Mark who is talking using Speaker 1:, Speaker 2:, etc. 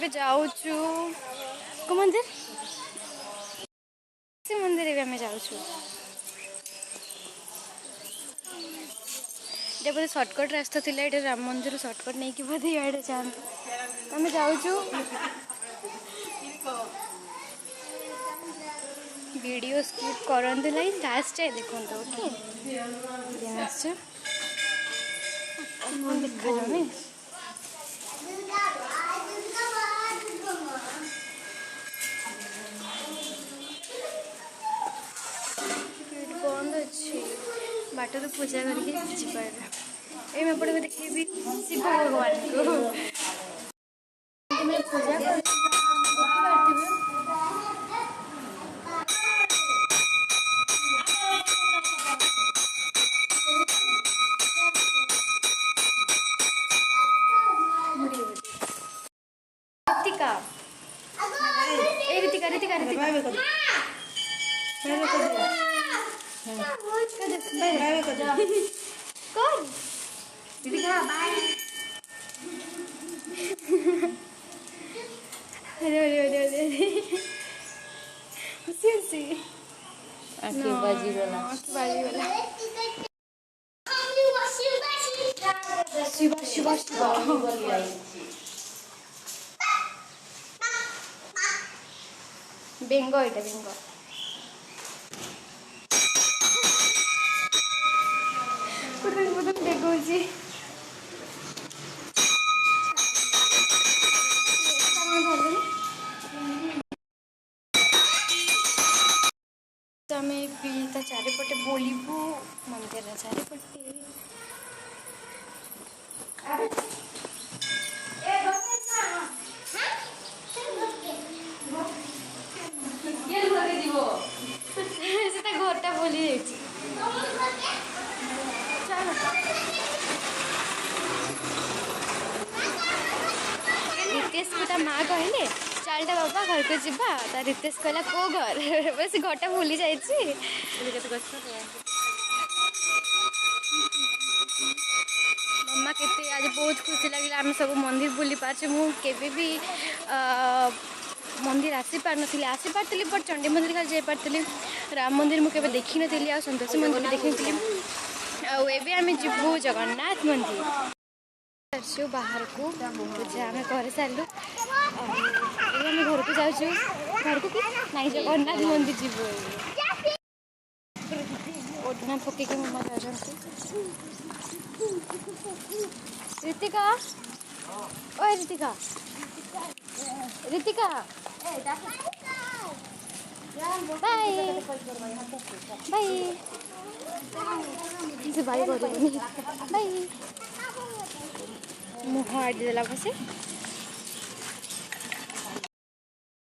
Speaker 1: ଏବେ ଯାଉଛୁ କୋ ମନ୍ଦିର ସେ ମନ୍ଦିର ବି ଆମେ ଯାଉଛୁ ये बोधे सर्टकट रास्ता थिला ये राम मंदिर सर्टकट नहीं कि बोधे इे जाते आम जाऊँ वीडियो स्किप करते ना लास्ट जाए देखो ओके देखा जाऊनी बंद अच्छी बाट तो पूजा करके एपटे भी देखी शिव भगवान को पूजा ऋतिका ऋतिका ऋतिका ऋतिका अरे अरे अरे अरे हसी
Speaker 2: आंखें बाजी वाला
Speaker 1: शिवा शिवा शिवा बेंगो এটা बेंगो पुरन पुरन देखोजी आम ता चारिपटे बोलू मंदिर चारिपटे घरटा बोली रितेश को ता माँ कहले चलटा बाबा घर को जा रितेश कहला को घर बस घरटा भूली जाए मम्मा केते आज बहुत खुशी लगे आम सब मंदिर बुली पार्चे मुझे भी मंदिर आसी पार नी आसी पार्ली बट चंडी मंदिर खाली जाई पार्ली राम मंदिर मुझे देखी नी आ संतोषी मंदिर देखी आम जीवु जगन्नाथ मंदिर बाहर को पूजा आम कर सारू आम घर को जाऊँ घर को नहीं जगन्नाथ मंदिर जीवु ओढ़ना पकईक मम्मा जाती ऋतिका ओ Ritika Ritika bye bye bye bye मुह आड़ देला बसे